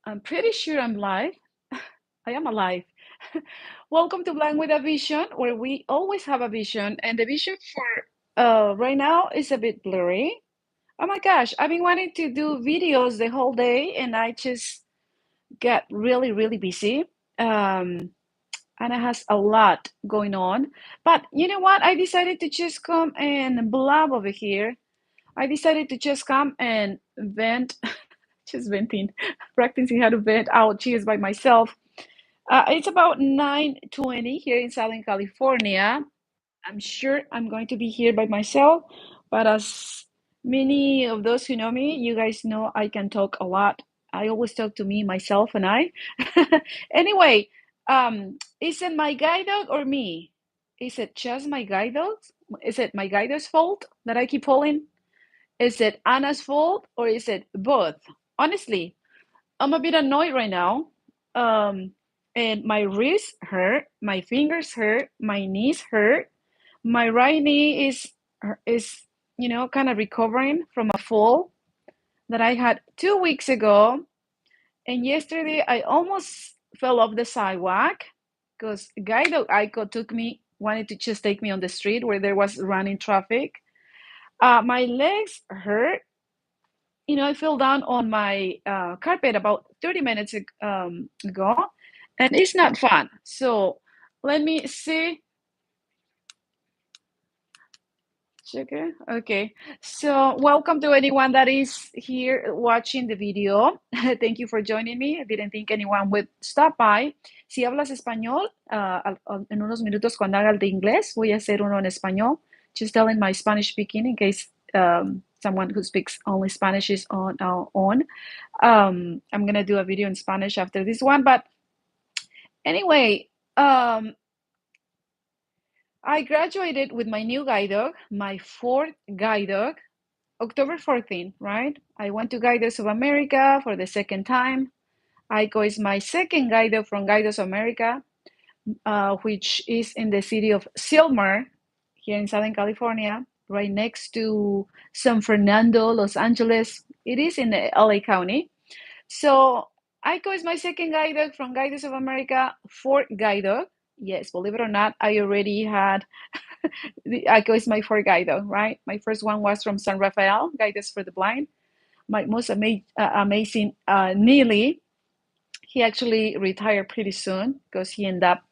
I'm pretty sure I'm live. I am alive. Welcome to Blind with a Vision, where we always have a vision, and the vision for right now is a bit blurry. Oh my gosh, I've been wanting to do videos the whole day, and I just get really, really busy. Um, and it has a lot going on. But you know what? I decided to just come and blab over here. I decided to just come and vent, just venting, practicing how to vent out cheers by myself. It's about 9:20 here in Southern California. I'm sure I'm going to be here by myself, but as many of those who know me, you guys know I can talk a lot. I always talk to me, myself, and I. Anyway, is it my guide dog or me? Is it just my guide dog? Is it my guide dog's fault that I keep falling? Is it Anna's fault or is it both? Honestly, I'm a bit annoyed right now. Um, and my wrists hurt, my fingers hurt, my knees hurt. My right knee is kind of recovering from a fall that I had 2 weeks ago. And yesterday I almost fell off the sidewalk because Guido Aiko wanted to just take me on the street where there was running traffic. My legs hurt. I fell down on my carpet about 30 minutes ago, and it's not fun. So let me see. Okay, okay. So welcome to anyone that is here watching the video. Thank you for joining me. I didn't think anyone would stop by. Si hablas español, en unos minutos cuando haga el de inglés, voy a hacer uno en español. Just telling my Spanish speaking in case someone who speaks only Spanish is on. I'm gonna do a video in Spanish after this one, but anyway, I graduated with my new guide dog, my fourth guide dog, October 14th, right? I went to Guides of America for the second time. Aiko is my second guide dog from Guides of America, which is in the city of Silmar, here in Southern California, right next to San Fernando, Los Angeles. It is in the LA County. So Aiko is my second guide dog from Guides of America, fourth guide dog. Yes, believe it or not, I already had Aiko is my fourth guide dog, right? My first one was from San Rafael, Guides for the Blind. My most amazing Neely. He actually retired pretty soon because he ended up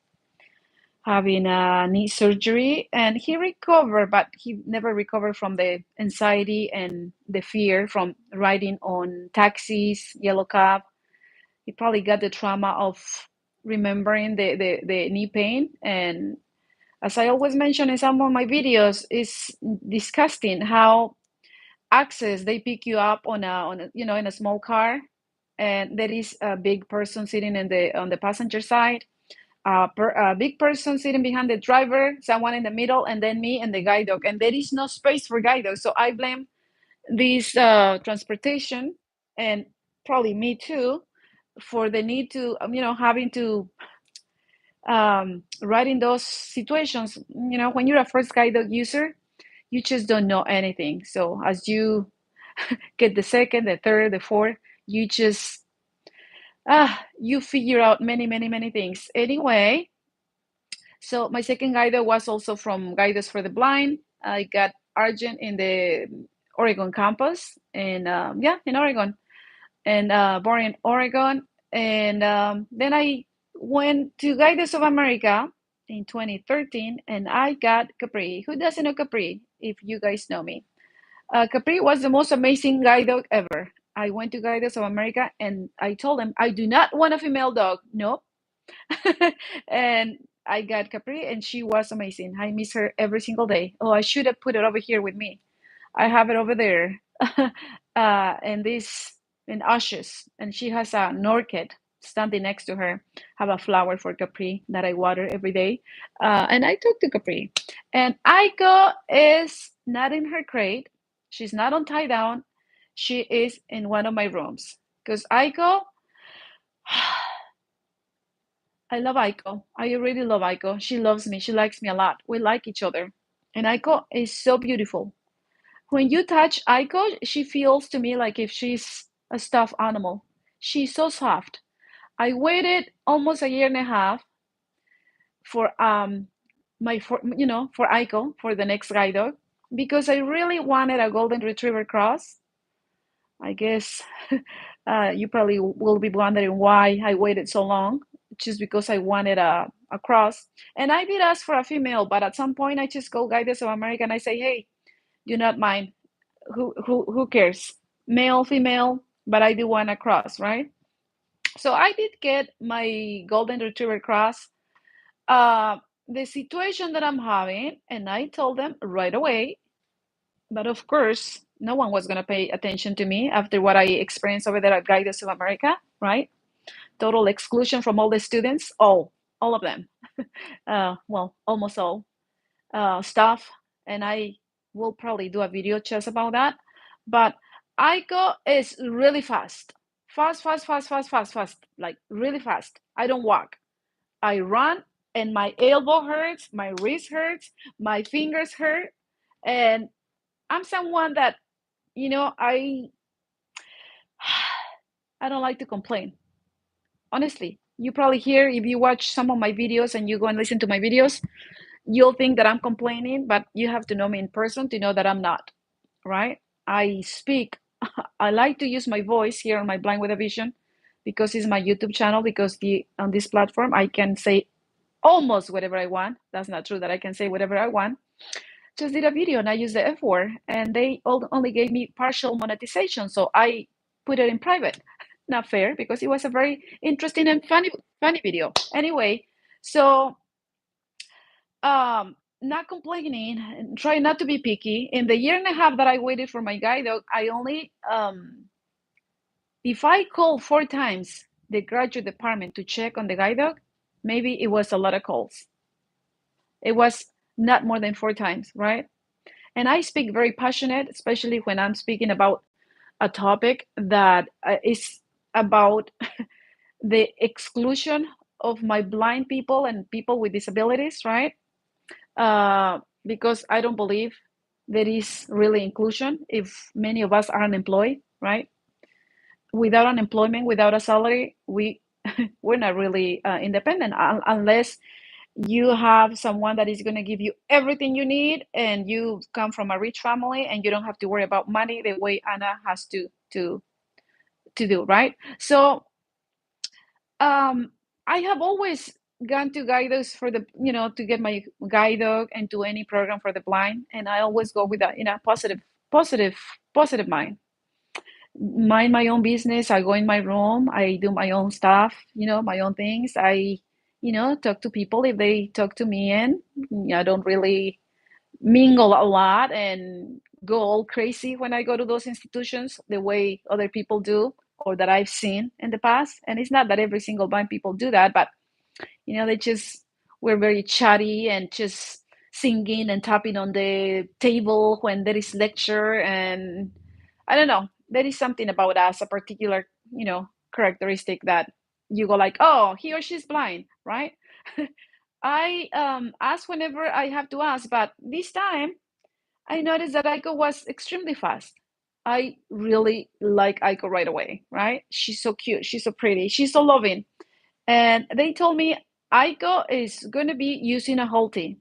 having a knee surgery and he recovered, but he never recovered from the anxiety and the fear from riding on taxis, yellow cab. He probably got the trauma of remembering the knee pain. And as I always mention in some of my videos, it's disgusting how access they pick you up on a in a small car, and there is a big person sitting in the on the passenger side, a big person sitting behind the driver, someone in the middle, and then me and the guide dog, and there is no space for guide dog. So I blame this transportation and probably me too for the need to having to ride in those situations. When you're a first guide dog user, you just don't know anything. So as you get the second, the third, the fourth, you just you figure out many, many, many things. Anyway, so my second guide was also from Guides for the Blind. I got Argent in the Oregon campus, and yeah, in Oregon, and born in Oregon. And then I went to Guides of America in 2013, and I got Capri. Who doesn't know Capri? If you guys know me, Capri was the most amazing guide dog ever. I went to Guides of America and I told them I do not want a female dog. No. And I got Capri and she was amazing. I miss her every single day. Oh, I should have put it over here with me. I have it over there. And this in ashes. And she has a orchid standing next to her. Have a flower for Capri that I water every day. And I talked to Capri. And Aiko is not in her crate. She's not on tie down. She is in one of my rooms. Because Aiko, I love Aiko. I really love Aiko. She loves me. She likes me a lot. We like each other. And Aiko is so beautiful. When you touch Aiko, she feels to me like if she's a stuffed animal. She's so soft. I waited almost a year and a half for for Aiko, for the next guide dog, because I really wanted a golden retriever cross. I guess you probably will be wondering why I waited so long, just because I wanted a cross. And I did ask for a female, but at some point I just call Guides of America and I say, hey, do not mind. Who cares? Male, female, but I do want a cross, right? So I did get my golden retriever cross. Uh, the situation that I'm having, and I told them right away, but of course, no one was going to pay attention to me after what I experienced over there at Guides of America, right? Total exclusion from all the students, all of them. Well, almost all staff, and I will probably do a video just about that. But Aiko is really fast, fast, fast, fast, fast, fast, fast, like really fast. I don't walk. I run, and my elbow hurts, my wrist hurts, my fingers hurt, and I'm someone that you know I I don't like to complain. Honestly, you probably hear if you watch some of my videos and you go and listen to my videos, you'll think that I'm complaining, but you have to know me in person to know that I'm not, right? I speak, I like to use my voice here on my Blind with a Vision because it's my YouTube channel, because the on this platform I can say almost whatever I want. That's not true that I can say whatever I want. Just did a video and I used the F word and they only gave me partial monetization. So I put it in private. Not fair because it was a very interesting and funny video. Anyway, so not complaining and try not to be picky. In the year and a half that I waited for my guide dog, I only if I called 4 times the graduate department to check on the guide dog, maybe it was a lot of calls. It was not more than 4 times, right? And I speak very passionate, especially when I'm speaking about a topic that is about the exclusion of my blind people and people with disabilities, right? Because I don't believe there is really inclusion if many of us are unemployed, right? Without unemployment, without a salary, we're not really independent unless you have someone that is going to give you everything you need and you come from a rich family and you don't have to worry about money the way Anna has to do, right? So um, I have always gone to guide dogs for the to get my guide dog and to any program for the blind, and I always go with a positive positive mind my own business. I go in my room, I do my own stuff, my own things. I talk to people if they talk to me, and I don't really mingle a lot and go all crazy when I go to those institutions the way other people do or that I've seen in the past. And it's not that every single blind people do that, but they just were very chatty and just singing and tapping on the table when there is lecture. And I don't know, there is something about us, a particular, characteristic that you go like, oh, he or she's blind, right? I ask whenever I have to ask, but this time I noticed that Aiko was extremely fast. I really like Aiko right away, right? She's so cute, she's so pretty, she's so loving. And they told me Aiko is going to be using a Holti.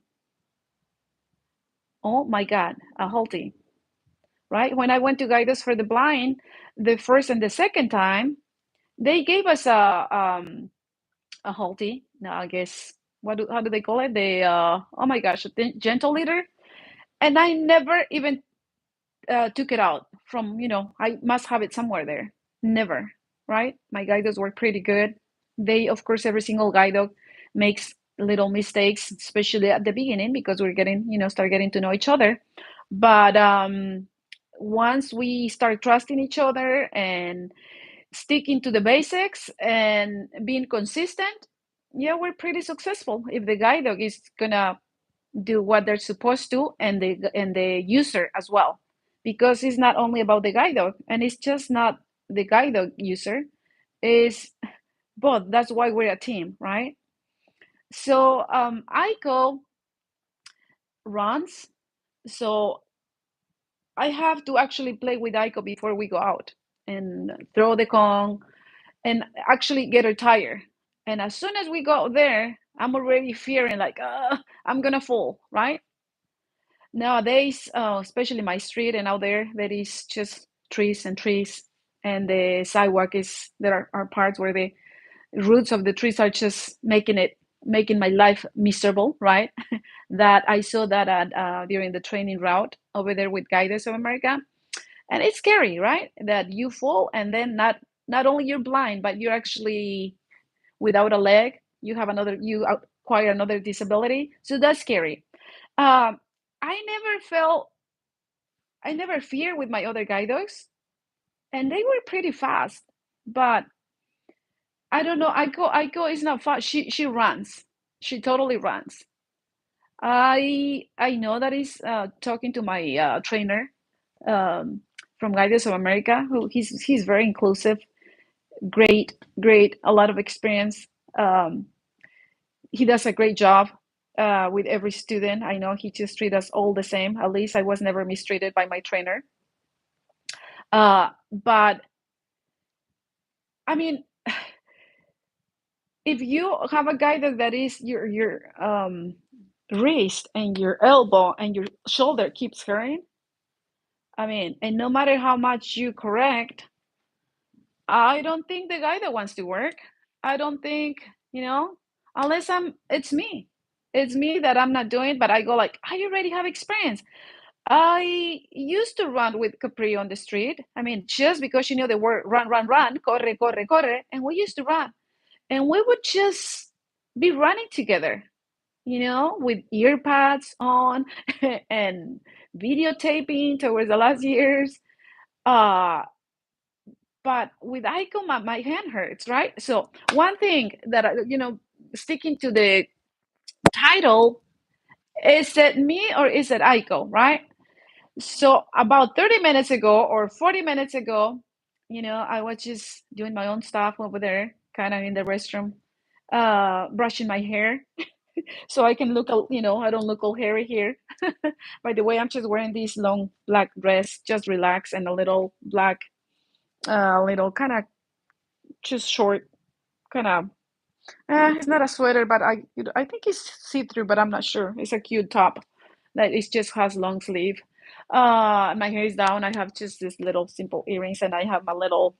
Oh my God, a Holti, right? When I went to Guide Us for the Blind, the first and the second time, they gave us a Holti. Now, I guess, how do they call it? The, oh my gosh, a gentle leader. And I never even took it out from, I must have it somewhere there. Never, right? My guide dogs work pretty good. They, of course, every single guide dog makes little mistakes, especially at the beginning because we're getting, start getting to know each other. But once we start trusting each other and sticking to the basics and being consistent, yeah, we're pretty successful. If the guide dog is gonna do what they're supposed to, and the user as well, because it's not only about the guide dog, and it's just not the guide dog user, is both. That's why we're a team, right? So Aiko runs, so I have to actually play with Aiko before we go out and throw the Kong and actually get her tire. And as soon as we go there, I'm already fearing like, I'm gonna fall, right? Nowadays, especially my street and out there, there is just trees and trees, and the sidewalk is there are parts where the roots of the trees are just making my life miserable, right? That I saw that at during the training route over there with Guides of America, and it's scary, right? That you fall and then not only you're blind, but you're actually without a leg. You have another, you acquire another disability, so that's scary. Um, I never felt, I never feared with my other guide dogs, and they were pretty fast. But I don't know. Aiko is not fast. She runs. She totally runs. I know that is talking to my trainer um, from Guides of America, who he's very inclusive, great, a lot of experience. Um, he does a great job with every student. I know he just treats us all the same. At least I was never mistreated by my trainer. But I mean, if you have a guy that is your wrist and your elbow and your shoulder keeps hurting, I mean, and no matter how much you correct, I don't think the guy that wants to work. I don't think, you know, unless it's me. It's me that I'm not doing, but I go like, I already have experience. I used to run with Capri on the street. I mean, just because you know the word run, corre, corre, corre, and we used to run. And we would just be running together, with earpads on and videotaping towards the last years. Uh, but with Aiko, my hand hurts, right? So one thing that sticking to the title, is it me or is it Aiko, right? So about 30 minutes ago or 40 minutes ago, I was just doing my own stuff over there, kind of in the restroom, brushing my hair so I can look, I don't look all hairy here. By the way, I'm just wearing this long black dress, just relax, and a little black, little kind of just short, kind of. It's not a sweater, but I think it's see-through, but I'm not sure. It's a cute top that it just has long sleeve. My hair is down. I have just this little simple earrings, and I have my little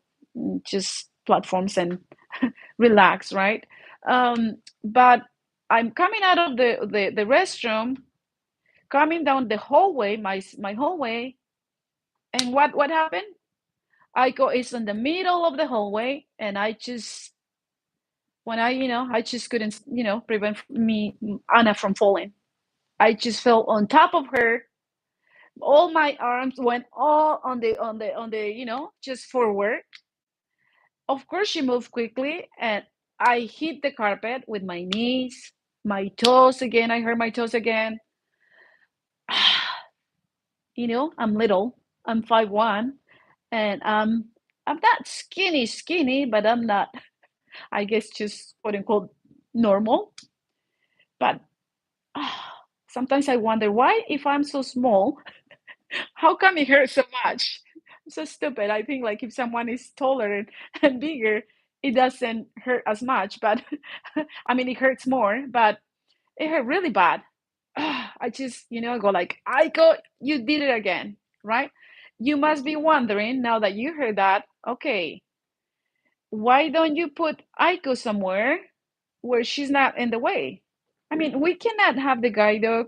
just platforms and relax, right? But I'm coming out of the restroom, coming down the hallway, my hallway, and what happened? I go it's in the middle of the hallway, and I just when I just couldn't prevent me Anna from falling. I just fell on top of her. All my arms went all on the just forward. Of course, she moved quickly, and I hit the carpet with my knees, my toes again. I hurt my toes again. I'm little. I'm 5'1", and I'm not skinny, but I'm not, I guess, just quote unquote normal. But sometimes I wonder why, if I'm so small, how come it hurts so much? I'm so stupid. I think like if someone is taller and bigger, it doesn't hurt as much. But I mean, it hurts more, but it hurt really bad. I just, go like, Aiko, you did it again, right? You must be wondering now that you heard that, okay, why don't you put Aiko somewhere where she's not in the way? I mean, we cannot have the guide dog.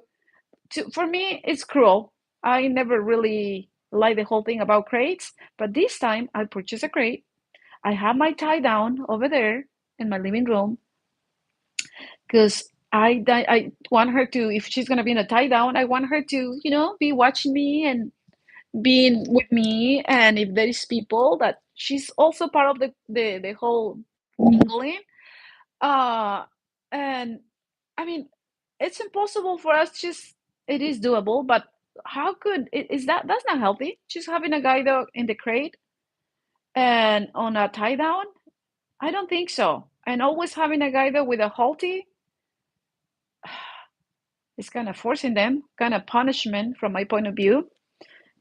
For me, it's cruel. I never really like the whole thing about crates, but this time I purchased a crate. I have my tie down over there in my living room because I want her to, if she's gonna be in a tie down, I want her to, be watching me and being with me. And if there is people that she's also part of the whole mingling. Uh, and I mean, it's impossible for us. Just it is doable, but how could is that? That's not healthy. Just having a guide dog in the crate and on a tie down. I don't think so. And always having a guide dog with a halty is kind of forcing them, kind of punishment from my point of view.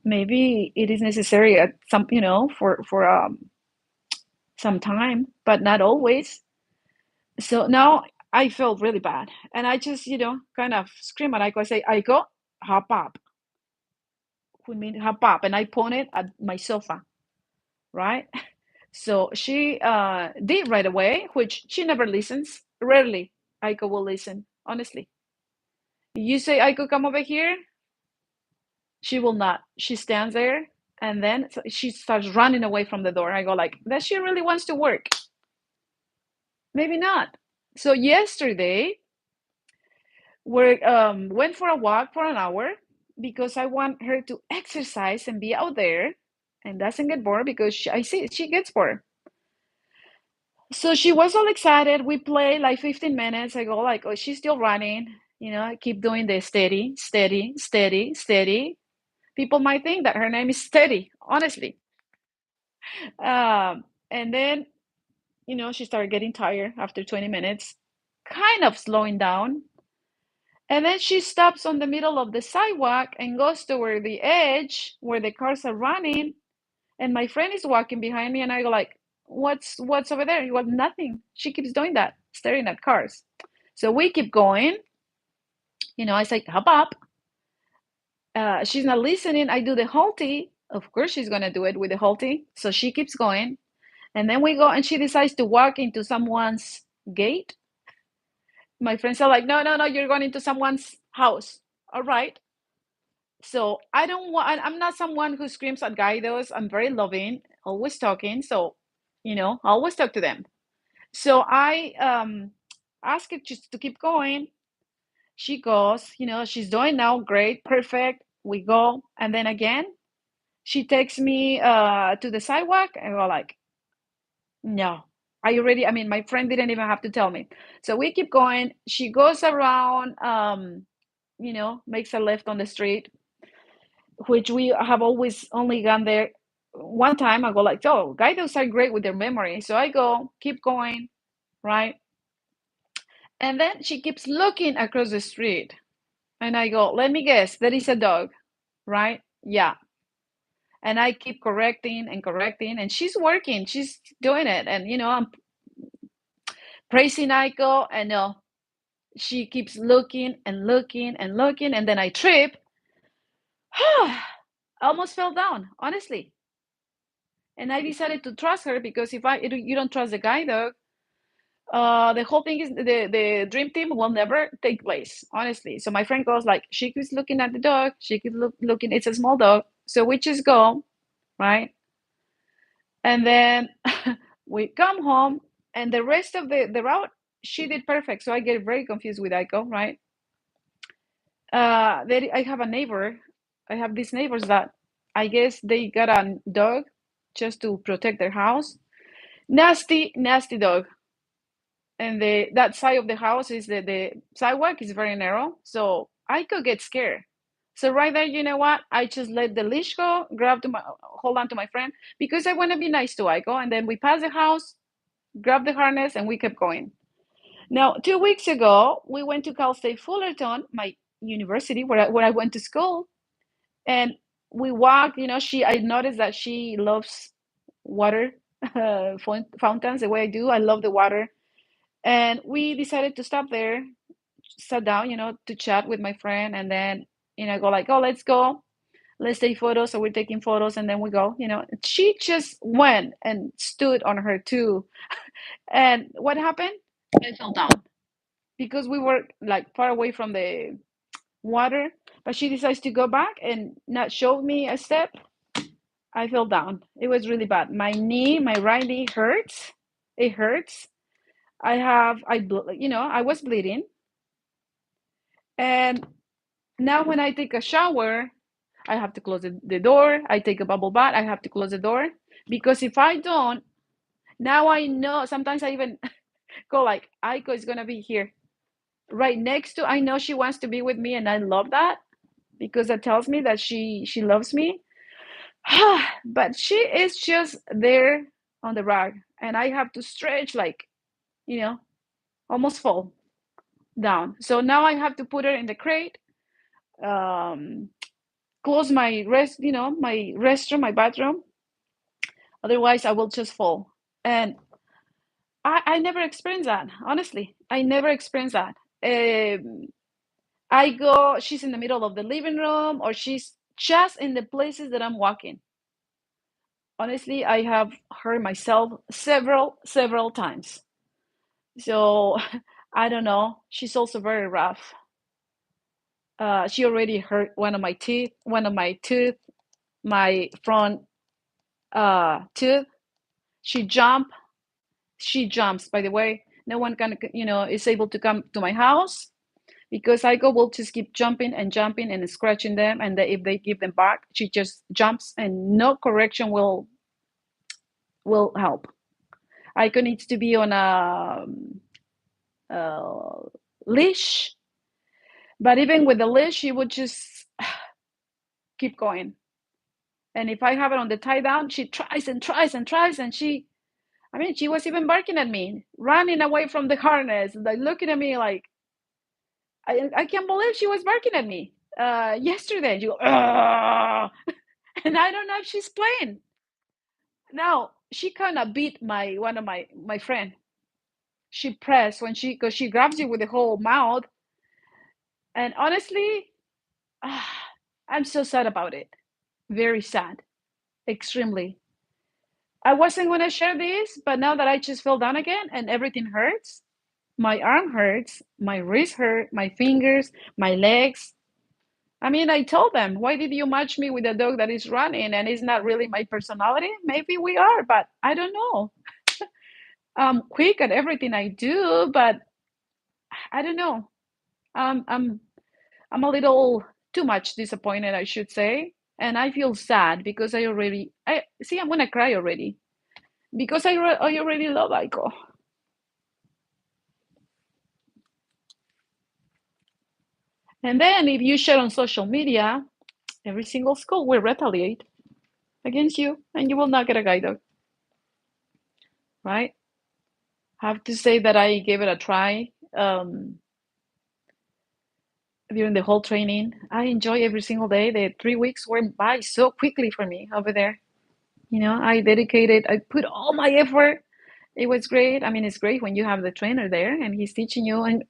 Maybe it is necessary at some, for sometime, but not always. So now I felt really bad. And I just, kind of scream at Aiko. I say, Aiko, hop up. We mean hop up. And I pointed at my sofa, right? So she did right away, which she never listens. Rarely Aiko will listen, honestly. You say, Aiko, come over here. She will not. She stands there and then she starts running away from the door. I go like, does she really wants to work? Maybe not. So yesterday we went for a walk for an hour because I want her to exercise and be out there and doesn't get bored because I see she gets bored. So she was all excited. We played like 15 minutes. I go like, oh, she's still running. I keep doing the steady, steady, steady, steady. People might think that her name is Steady, honestly. And then, she started getting tired after 20 minutes, kind of slowing down. And then she stops on the middle of the sidewalk and goes toward the edge where the cars are running. And my friend is walking behind me, and I go like, "What's over there?" He goes, "Nothing." She keeps doing that, staring at cars. So we keep going. I say, "Hop up." She's not listening. I do the halty. Of course, she's gonna do it with the halty. So she keeps going, and then we go, and she decides to walk into someone's gate. My friends are like, "No, no, no! You're going into someone's house." All right. So I don't want. I'm not someone who screams at guidos. I'm very loving, always talking. So, I always talk to them. So I ask her just to keep going. She goes. She's doing now great, perfect. We go, and then again, she takes me to the sidewalk, and we're like, no. I mean, my friend didn't even have to tell me. So we keep going. She goes around, makes a left on the street, which we have always only gone there one time. I go like, oh, guides are great with their memory. So I go, keep going, right? And then she keeps looking across the street. And I go, let me guess, that is a dog, right? Yeah. And I keep correcting and correcting, and she's working, she's doing it. And, I'm praising Aiko, and no, she keeps looking and looking and looking. And then I trip. I almost fell down, honestly. And I decided to trust her because if you don't trust the guide dog, the whole thing is the dream team will never take place, honestly. So my friend goes like, she keeps looking at the dog, she keeps looking. It's a small dog, so we just go, right? And then we come home, and the rest of the route she did perfect. So I get very confused with Aiko, right? I have a neighbor. I have these neighbors that I guess they got a dog just to protect their house. Nasty, nasty dog. And that side of the house is the sidewalk is very narrow, so I could get scared. So right there, you know what? I just let the leash go, hold on to my friend because I want to be nice to Aiko. And then we passed the house, grabbed the harness, and we kept going. Now, 2 weeks ago, we went to Cal State Fullerton, my university where I went to school, and we walked. I noticed that she loves water fountains the way I do. I love the water. And we decided to stop there, sat down, to chat with my friend, and then, go like, oh, let's go. Let's take photos. So we're taking photos, and then we go. She just went and stood on her too. And what happened? I fell down because we were like far away from the water. But she decides to go back and not show me a step. I fell down. It was really bad. My right knee hurts. It hurts. I was bleeding. And now when I take a shower, I have to close the door. I take a bubble bath, I have to close the door. Because if I don't, now I know, sometimes I even go like, Aiko is going to be here right next to, I know she wants to be with me, and I love that because that tells me that she loves me. But she is just there on the rug, and I have to stretch like, you know, almost fall down. So now I have to put her in the crate, um, close my restroom, my bathroom. Otherwise, I will just fall. And I never experienced that, honestly. I never experienced that. Um, I go, she's in the middle of the living room, or she's just in the places that I'm walking. Honestly, I have hurt myself several times. So I don't know. She's also very rough. She already hurt one of my tooth, my front tooth. She jumped. She jumps. By the way, no one can, is able to come to my house because Aiko will just keep jumping and jumping and scratching them. And if they give them back, she just jumps, and no correction will help. Aiko needs to be on a leash, but even with the leash, she would just keep going. And if I have it on the tie down, she tries and tries and tries, and I mean, she was even barking at me, running away from the harness, like looking at me like, I can't believe she was barking at me yesterday. You go, "Ugh." And I don't know if she's playing. Now she kind of beat one of my friend. She pressed when because she grabs you with the whole mouth, and honestly, I'm so sad about it. Very sad, extremely. I wasn't gonna share this, but now that I just fell down again and everything hurts, my arm hurts, my wrist hurt, my fingers, my legs. I mean, I told them, why did you match me with a dog that is running and it's not really my personality? Maybe we are, but I don't know. I'm quick at everything I do, but I don't know. Um, I'm I'm a little too much disappointed, I should say, and I feel sad because I see I'm gonna cry already because I already love Aiko. And then if you share on social media, every single school will retaliate against you, and you will not get a guide dog, right? I have to say that I gave it a try during the whole training. I enjoy every single day. The 3 weeks went by so quickly for me over there. I dedicated, I put all my effort. It was great. I mean, it's great when you have the trainer there and he's teaching you. And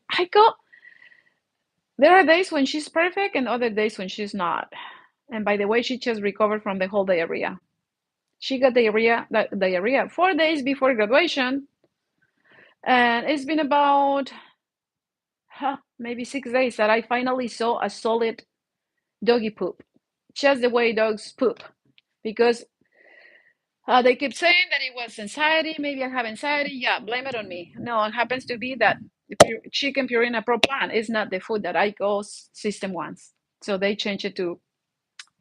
there are days when she's perfect and other days when she's not. And by the way, she just recovered from the whole diarrhea. She got diarrhea 4 days before graduation, and it's been about maybe 6 days that I finally saw a solid doggy poop, just the way dogs poop. Because they keep saying that it was anxiety. Maybe I have anxiety. Yeah, blame it on me. No, it happens to be that chicken Purina Pro Plan is not the food that Aiko's system wants. So they change it to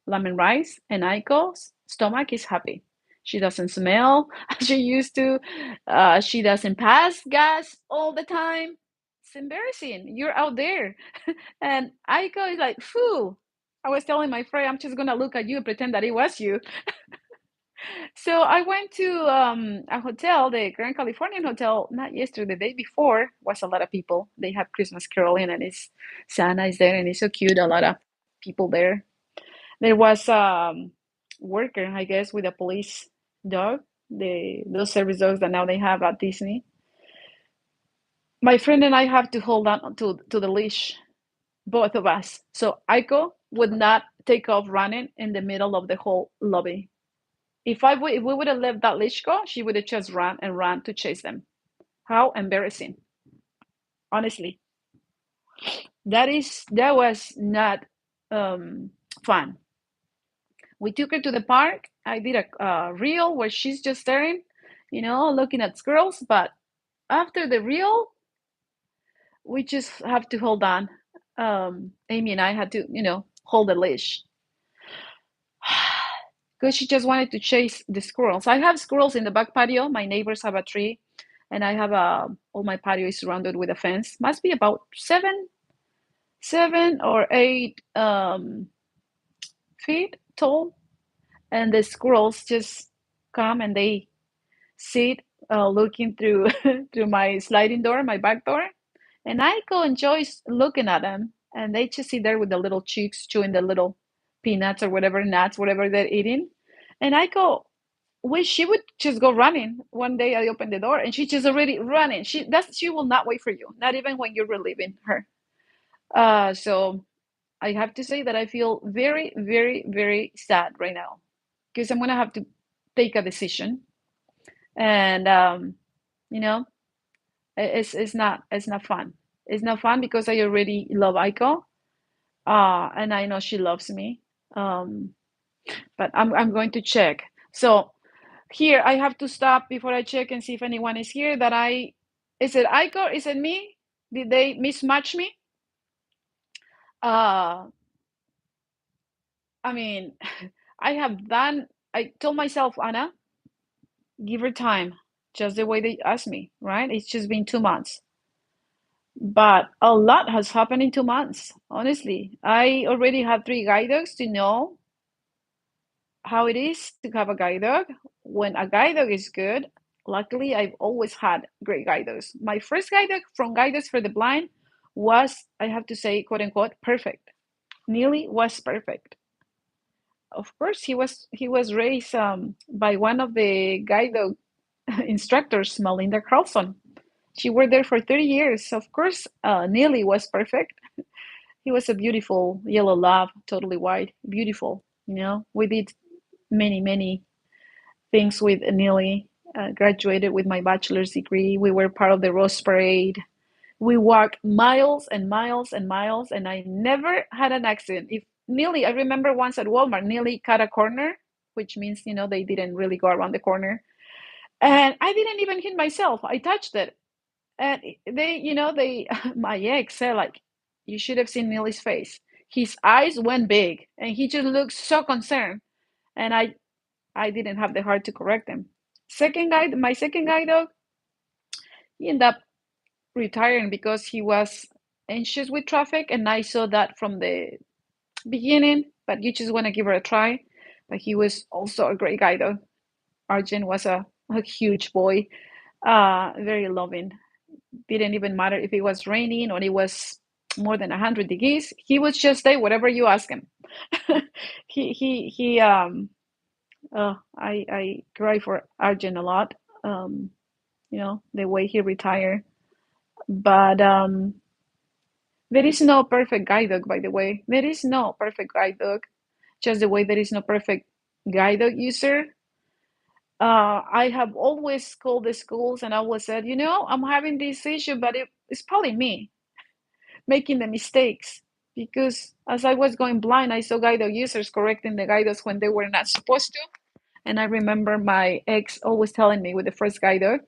lemon rice, and Aiko's stomach is happy. She doesn't smell as she used to. She doesn't pass gas all the time. It's embarrassing. You're out there. And Aiko is like, phew. I was telling my friend, I'm just going to look at you and pretend that it was you. So I went to a hotel, the Grand Californian Hotel, not yesterday, the day before. Was a lot of people. They have Christmas caroling, and it's Santa is there, and it's so cute. A lot of people there. There was worker, I guess, with a police dog, those service dogs that now they have at Disney. My friend and I have to hold on to the leash, both of us. So Aiko would not take off running in the middle of the whole lobby. If we would have let that leash go, she would have just run and run to chase them. How embarrassing! Honestly, that was not um, fun. We took her to the park. I did a reel where she's just staring, looking at squirrels. But after the reel, we just have to hold on. Amy and I had to, hold the leash because she just wanted to chase the squirrels. I have squirrels in the back patio. My neighbors have a tree, and I have all my patio is surrounded with a fence. Must be about 7 or 8 feet tall, and the squirrels just come and they sit looking through through my sliding door, my back door, and Aiko enjoys looking at them. And they just sit there with the little cheeks chewing the little peanuts or whatever nuts, whatever they're eating. And Aiko she would just go running. One day I opened the door and she's just already running. She will not wait for you, not even when you're relieving her. So I have to say that I feel very, very, very sad right now because I'm gonna have to take a decision, and you know, it's not fun. It's not fun because I already love Aiko, and I know she loves me. Um, but I'm going to check. So here I have to stop before I check and see if anyone is here. Is it Aiko? Is it me? Did they mismatch me? Uh, I mean, I have done. I told myself, Anna, give her time, just the way they asked me. Right? It's just been 2 months, but a lot has happened in 2 months. Honestly, I already have three guide dogs to know how it is to have a guide dog. When a guide dog is good, luckily I've always had great guide dogs. My first guide dog from Guide Dogs for the Blind was, I have to say, quote unquote, perfect. Nearly was perfect. Of course, he was raised by one of the guide dog instructors, Melinda Carlson. She worked there for 30 years. Of course, Nearly was perfect. He was a beautiful yellow lab, totally white, beautiful. We did many, many things with Neely. Graduated with my bachelor's degree. We were part of the Rose Parade. We walked miles and miles and miles, and I never had an accident. If Neely, I remember once at Walmart, Neely cut a corner, which means they didn't really go around the corner, and I didn't even hit myself. I touched it, and they my ex said, like, you should have seen Neely's face. His eyes went big, and he just looked so concerned, and I didn't have the heart to correct him. My second guy dog, he ended up retiring because he was anxious with traffic, and I saw that from the beginning. But you just want to give her a try. But he was also a great guy dog. Arjun was a huge boy, very loving. Didn't even matter if it was raining or it was more than 100 degrees. He would just stay whatever you ask him. He I cry for Arjun a lot. Um, the way he retired. But there is no perfect guide dog, by the way. There is no perfect guide dog. Just the way there is no perfect guide dog user. I have always called the schools and I always said, I'm having this issue, but it's probably me making the mistakes. Because as I was going blind, I saw guide dog users correcting the guide dogs when they were not supposed to. And I remember my ex always telling me with the first guide dog,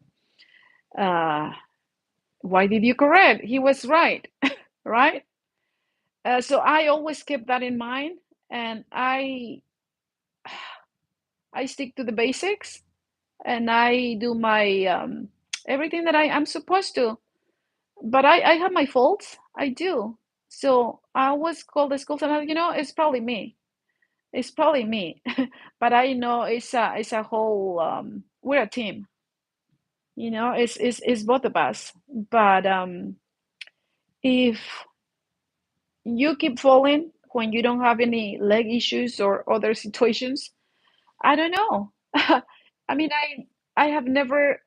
uh, why did you correct? He was right, right? So I always kept that in mind, and I stick to the basics, and I do my everything that I'm supposed to. But I have my faults. I do. So I always call the schools, and it's probably me. It's probably me. But I know it's a whole. We're a team. It's both of us. But if you keep falling when you don't have any leg issues or other situations, I don't know. I mean, I have never,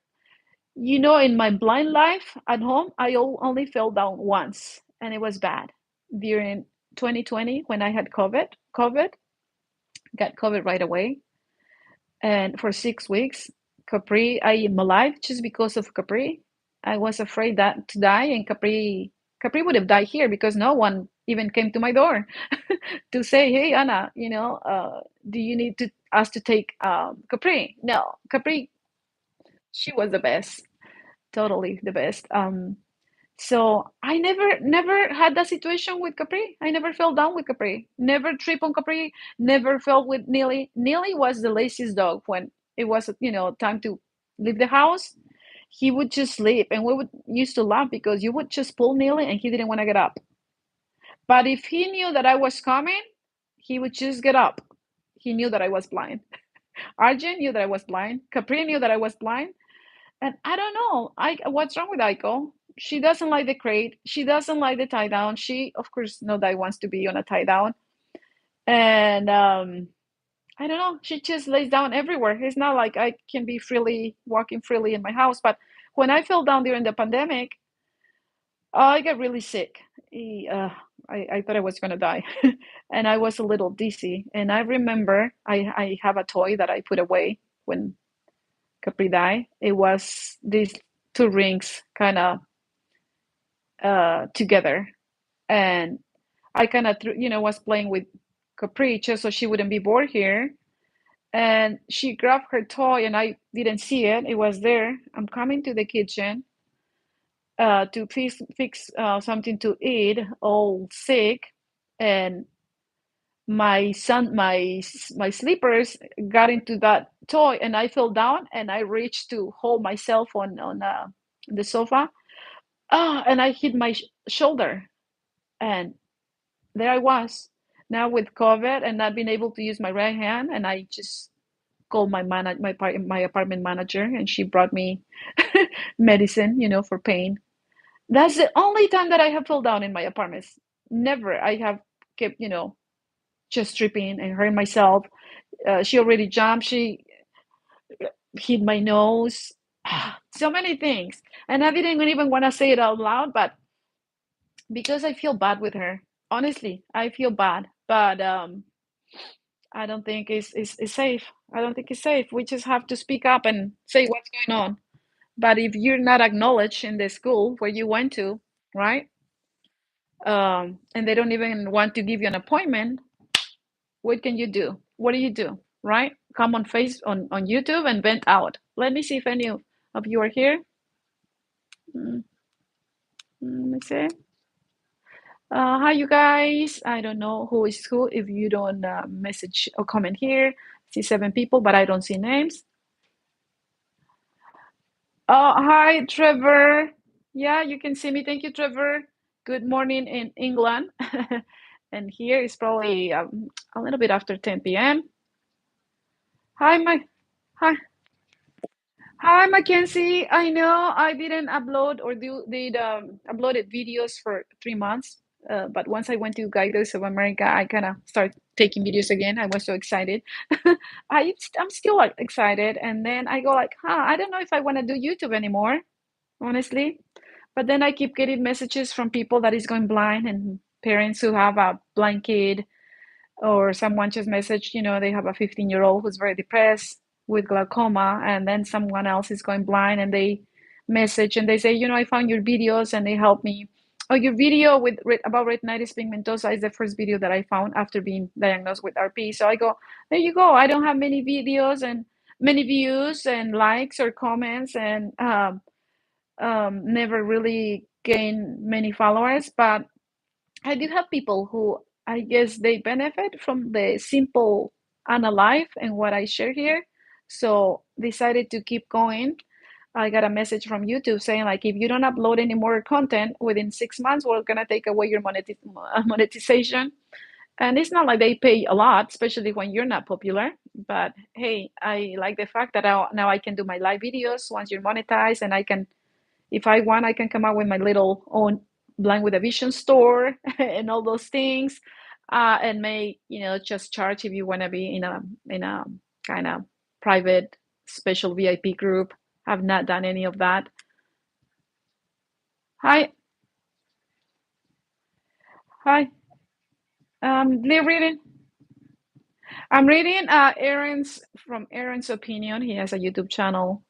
in my blind life at home, I only fell down once, and it was bad during 2020 when I had COVID, got COVID right away, and for 6 weeks, Capri, I am alive just because of Capri. I was afraid that to die, and Capri would have died here because no one even came to my door to say, "Hey, Anna, do you need to us to take Capri?" No, Capri, she was the best, totally the best. So I never had that situation with Capri. I never fell down with Capri. Never trip on Capri. Never fell with Neely. Neely was the laziest dog when it was time to leave the house. He would just sleep, and we would used to laugh because you would just pull Neely, and he didn't want to get up. But if he knew that I was coming, he would just get up. He knew that I was blind. Arjun knew that I was blind. Capri knew that I was blind. And I don't know. What's wrong with Aiko? She doesn't like the crate. She doesn't like the tie down. She, of course, no, that wants to be on a tie down. And I don't know. She just lays down everywhere. It's not like I can be freely walking freely in my house. But when I fell down during the pandemic, I got really sick. I thought I was gonna die, and I was a little dizzy. And I remember I have a toy that I put away when Capri died. It was these two rings kind of together, and I kind of was playing with Capri just so she wouldn't be bored here. And she grabbed her toy, and I didn't see it. It was there. I'm coming to the kitchen to fix something to eat, all sick, and my slippers got into that toy, and I fell down, and I reached to hold myself on the sofa. And I hit my shoulder, and there I was now with COVID and not being able to use my right hand, and I just called my apartment manager, and she brought me medicine, for pain. That's the only time that I have fell down in my apartments. Never. I have kept, just tripping and hurt myself. She already jumped. She hit my nose. So many things. And I didn't even want to say it out loud, but because I feel bad with her. Honestly, I feel bad. But I don't think it's safe. I don't think it's safe. We just have to speak up and say what's going on. But if you're not acknowledged in the school where you went to, right? And they don't even want to give you an appointment, what can you do? What do you do? Right? Come on YouTube and vent out. Let me see if any of you are here. Mm, Let me see. Hi, you guys. I don't know who is who if you don't message or comment here. I see 7 people, but I don't see names. Oh, hi, Trevor. Yeah, you can see me. Thank you, Trevor. Good morning in England. And here is probably a little bit after 10 p.m. Hi, hi, hi, Mackenzie. I know I didn't upload or did uploaded videos for 3 months, but once I went to Guidos of America, I kind of started taking videos again. I was so excited. I'm still like excited, and then I go like, I don't know if I want to do YouTube anymore, honestly. But then I keep getting messages from people that is going blind and parents who have a blind kid, or someone just messaged, they have a 15-year-old who's very depressed with glaucoma, and then someone else is going blind and they message and they say, I found your videos and they helped me. Oh, your video about retinitis pigmentosa is the first video that I found after being diagnosed with RP. So I go, there you go. I don't have many videos and many views and likes or comments, and never really gained many followers, but I do have people who I guess they benefit from the simple Anna life and what I share here. So decided to keep going. I got a message from YouTube saying like, if you don't upload any more content within 6 months, we're gonna take away your monetization. And it's not like they pay a lot, especially when you're not popular. But hey, I like the fact that now I can do my live videos once you're monetized, and I can, if I want, I can come out with my little own Blind with a Vision store and all those things, and may just charge if you want to be in a kind of private special VIP group. Have not done any of that. Hi, hi. Reading. I'm reading Aaron's opinion. He has a YouTube channel.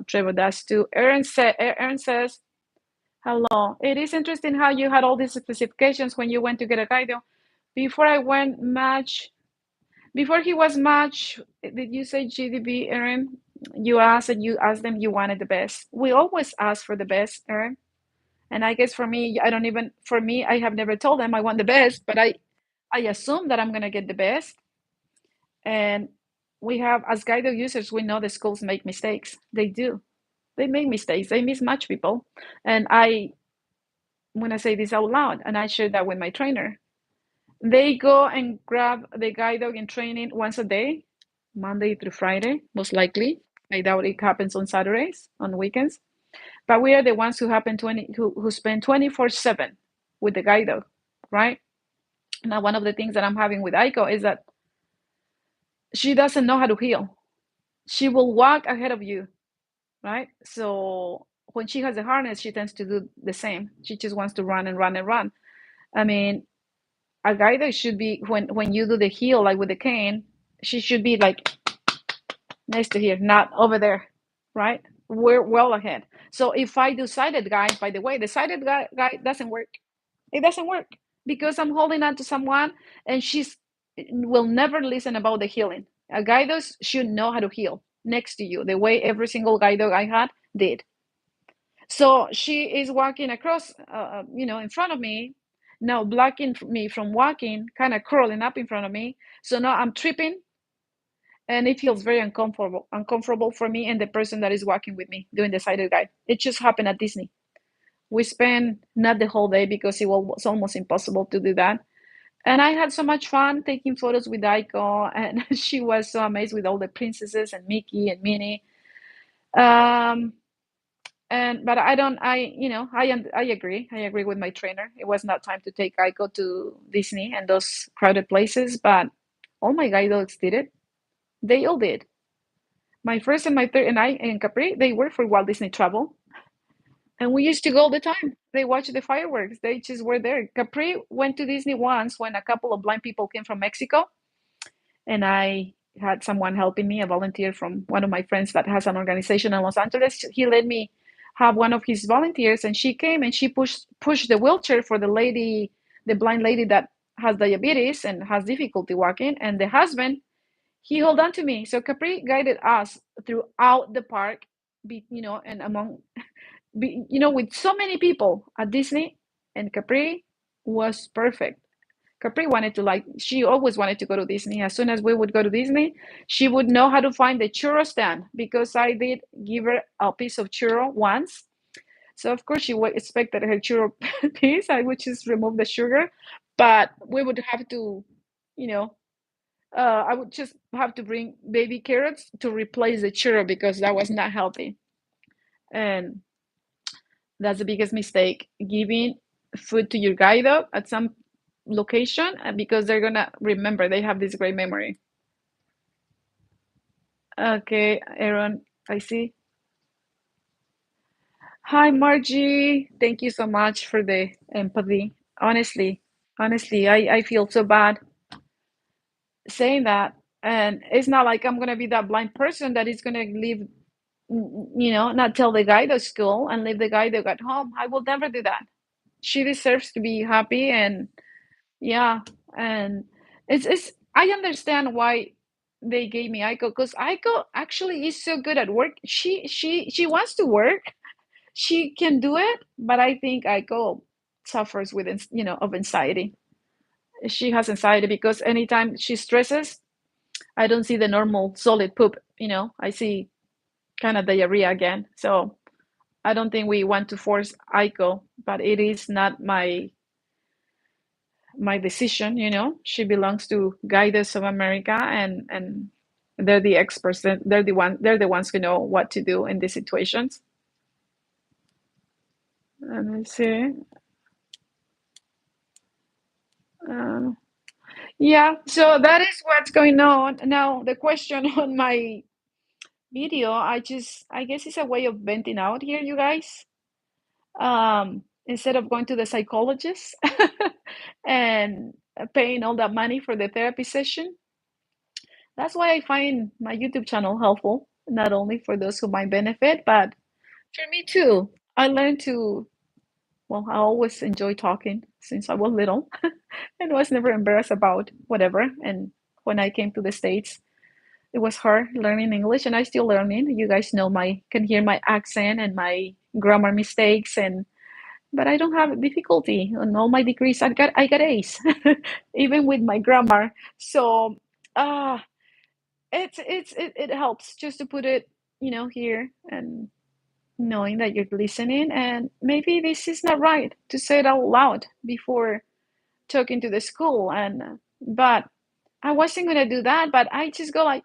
Trevor does too. Aaron says, hello. It is interesting how you had all these specifications when you went to get a guide. Before I went match, before he was match, did you say GDB, Aaron? You asked them you wanted the best. We always ask for the best, Aaron. And I guess for me, for me, I have never told them I want the best, but I assume that I'm gonna get the best. And we have, as Guido users, we know the schools make mistakes. They do. They make mistakes. They mismatch people. And I want to say this out loud, and I share that with my trainer. They go and grab the guide dog in training once a day, Monday through Friday, most likely. I doubt it happens on Saturdays, on weekends. But we are the ones who spend 24/7 with the guide dog, right? Now, one of the things that I'm having with Aiko is that she doesn't know how to heal. She will walk ahead of you, right? So when she has the harness, she tends to do the same. She just wants to run and run and run. I mean, a guide should be, when you do the heel, like with the cane, she should be like next to here, not over there, right? We're well ahead. So if I do sighted guide, by the way, the sighted guide doesn't work. It doesn't work because I'm holding on to someone, and she's will never listen about the healing. A guide should know how to heal next to you, the way every single guide dog I had did. So she is walking across, in front of me, now blocking me from walking, kind of curling up in front of me. So now I'm tripping, and it feels very uncomfortable for me and the person that is walking with me doing the sighted guide. It just happened at Disney. We spent not the whole day because it was almost impossible to do that. And I had so much fun taking photos with Aiko, and she was so amazed with all the princesses and Mickey and Minnie. Um, and but I don't, I agree. I agree with my trainer. It was not time to take Aiko to Disney and those crowded places, but all my guide dogs did it. They all did. My first and my third and I and Capri, they work for Walt Disney Travel. And we used to go all the time. They watched the fireworks. They just were there. Capri went to Disney once when a couple of blind people came from Mexico, and I had someone helping me, a volunteer from one of my friends that has an organization in Los Angeles. He let me have one of his volunteers, and she came and she pushed the wheelchair for the lady, the blind lady that has diabetes and has difficulty walking, and the husband, he held on to me. So Capri guided us throughout the park, and among, with so many people at Disney, and Capri was perfect. Capri wanted to, like, she always wanted to go to Disney. As soon as we would go to Disney, she would know how to find the churro stand because I did give her a piece of churro once. So of course she would expected her churro piece. I would just remove the sugar, but we would have to, you know, I would just have to bring baby carrots to replace the churro because that was not healthy. And that's the biggest mistake, giving food to your guide dog at some location, because they're gonna remember. They have this great memory. Okay, Aaron, I see. Hi, Margie. Thank you so much for the empathy. Honestly, honestly, I feel so bad saying that. And it's not like I'm gonna be that blind person that is gonna leave, not tell the guide at school and leave the guide at home. I will never do that. She deserves to be happy, and yeah, and it's I understand why they gave me Aiko, because Aiko actually is so good at work. She wants to work. She can do it, but I think Aiko suffers with of anxiety. She has anxiety because anytime she stresses, I don't see the normal solid poop. I see kind of diarrhea again. So I don't think we want to force Aiko, but it is not my decision. She belongs to Guides of America, and they're the experts. They're the ones who know what to do in these situations. Let me see. Uh, yeah, so that is what's going on now. The question on my video, I guess it's a way of venting out here, you guys. Instead of going to the psychologist and paying all that money for the therapy session. That's why I find my YouTube channel helpful, not only for those who might benefit, but for me too. I learned to, well, I always enjoy talking since I was little and was never embarrassed about whatever. And when I came to the States, it was hard learning English, and I still learning. You guys know can hear my accent and my grammar mistakes, and but I don't have difficulty on all my degrees. I got A's, even with my grammar. So, uh it helps just to put it, here, and knowing that you're listening, and maybe this is not right to say it out loud before talking to the school. And but I wasn't gonna do that, but I just go like,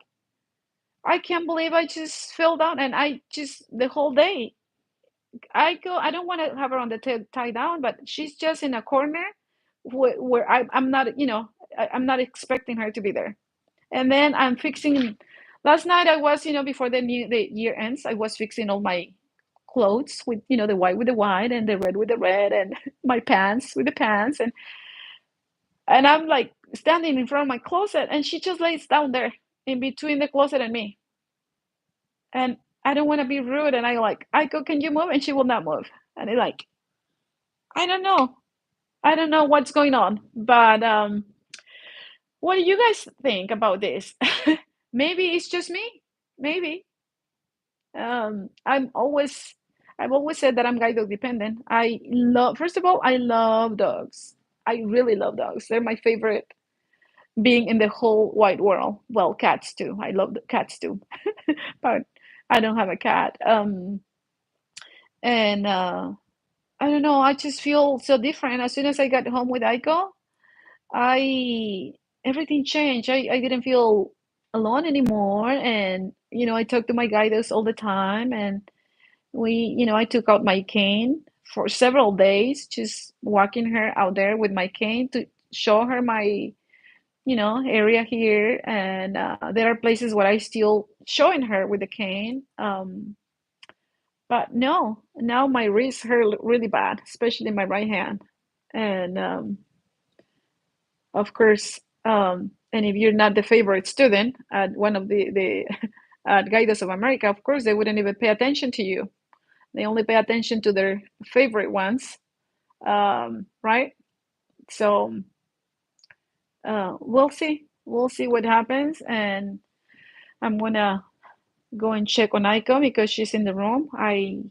I can't believe I just fell down, and I just the whole day I don't want to have her on the tie down, but she's just in a corner where I'm not, I'm not expecting her to be there. And then I'm fixing. Last night I was, before the year ends, I was fixing all my clothes with, the white with the white and the red with the red and my pants with the pants and I'm like standing in front of my closet and she just lays down there in between the closet and me. And I don't want to be rude and I like, I go, can you move? And she will not move. And it's like, I don't know. I don't know what's going on. But what do you guys think about this? Maybe it's just me. Maybe. Um, I'm always I've always said that I'm guide dog dependent. First of all, I love dogs. I really love dogs. They're my favorite being in the whole wide world. Well, cats too. I love the cats too, but I don't have a cat. And I don't know. I just feel so different. As soon as I got home with Aiko, I everything changed. I didn't feel alone anymore, and I talk to my guides all the time, and I took out my cane for several days, just walking her out there with my cane to show her my area here, and there are places where I still showing her with the cane. But no, now my wrists hurt really bad, especially my right hand. And of course, and if you're not the favorite student at one of the at Guides of America, of course they wouldn't even pay attention to you. They only pay attention to their favorite ones, right? So we'll see. We'll see what happens, and I'm gonna go and check on Aiko because she's in the room. I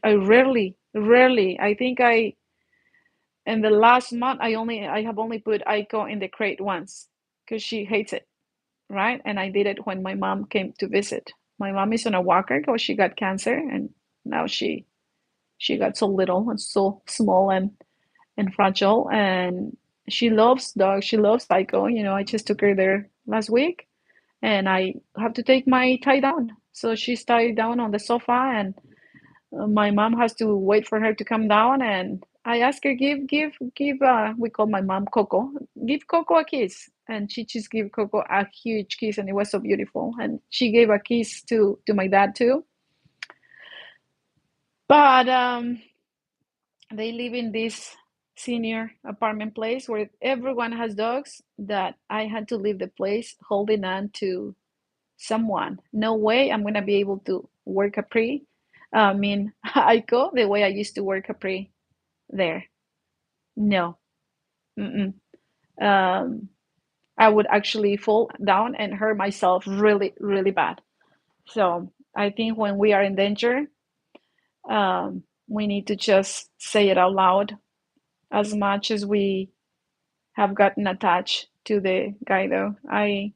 rarely, rarely. I think in the last month I have only put Aiko in the crate once because she hates it, right? And I did it when my mom came to visit. My mom is on a walker because she got cancer, and now she got so little and so small and fragile, and she loves dogs. She loves Aiko. I just took her there last week, and I have to take my tie down. So she's tied down on the sofa, and my mom has to wait for her to come down. And I ask her, give. We call my mom Coco. Give Coco a kiss, and she just gave Coco a huge kiss, and it was so beautiful. And she gave a kiss to my dad too. But they live in this senior apartment place where everyone has dogs. That I had to leave the place holding on to someone. No way I'm gonna be able to work Capri. I mean, Aiko, the way I used to work Capri there. No. Mm-mm. Um, I would actually fall down and hurt myself really, really bad. So I think when we are in danger, we need to just say it out loud as much as we have gotten attached to the guido. I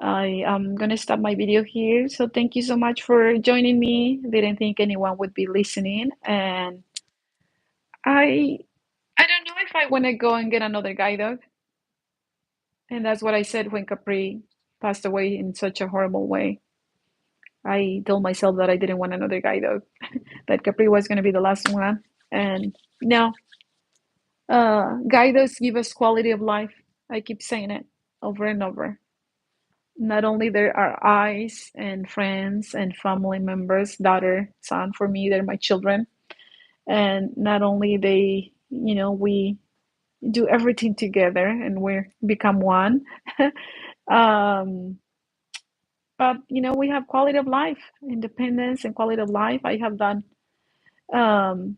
am gonna stop my video here. So thank you so much for joining me. Didn't think anyone would be listening, and I I don't know if I want to go and get another guide dog. And that's what I said when Capri passed away in such a horrible way. I told myself that I didn't want another guide dog, that Capri was going to be the last one. And no, guide dogs give us quality of life. I keep saying it over and over. Not only there are eyes and friends and family members, daughter, son, for me, they're my children. And not only they, we do everything together and we become one. um, but we have quality of life, independence and quality of life. I have done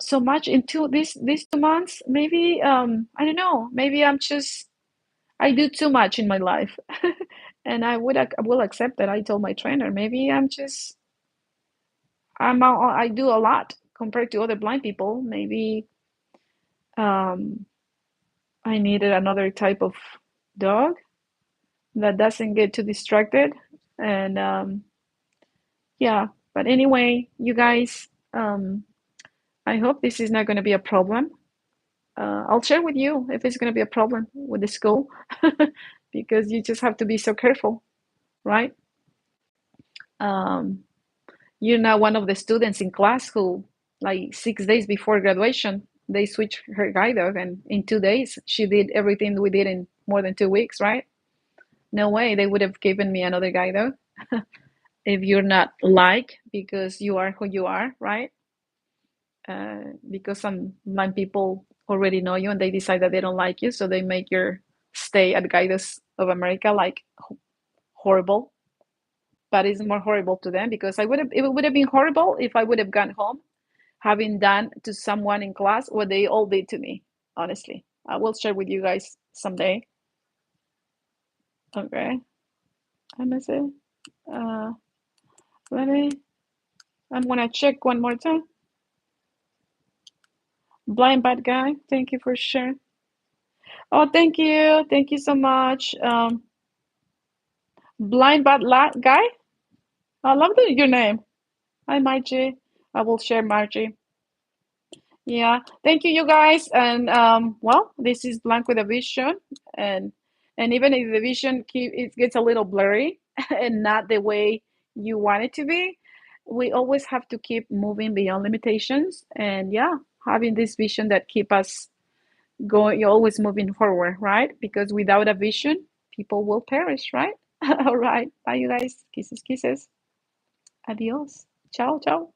so much in these 2 months. Maybe I don't know. Maybe I do too much in my life, and I will accept that. I told my trainer maybe I do a lot compared to other blind people. Maybe um, I needed another type of dog that doesn't get too distracted. And yeah, but anyway, you guys, I hope this is not going to be a problem. I'll share with you if it's going to be a problem with the school because you just have to be so careful, right? Um, you're not one of the students in class who, like 6 days before graduation, they switched her guide dog, and in 2 days she did everything we did in more than 2 weeks, right? No way they would have given me another guy though. If you're not like because you are who you are, right? Because some people already know you and they decide that they don't like you, so they make your stay at Guides of America like horrible. But it's more horrible to them because I would have it would have been horrible if I would have gone home having done to someone in class what they all did to me. Honestly, I will share with you guys someday. Okay, let me see. Uh, let me. I'm gonna check one more time. Blind bad guy. Thank you for sharing. Oh, thank you so much. Blind bad guy. I love your name. Hi, Margie. I will share Margie. Yeah, thank you, you guys. And well, this is Blank with a Vision, and even if the vision it gets a little blurry and not the way you want it to be, we always have to keep moving beyond limitations. And yeah, having this vision that keep us going, you're always moving forward, right? Because without a vision, people will perish, right? All right, bye, you guys. Kisses, kisses. Adios. Ciao, ciao.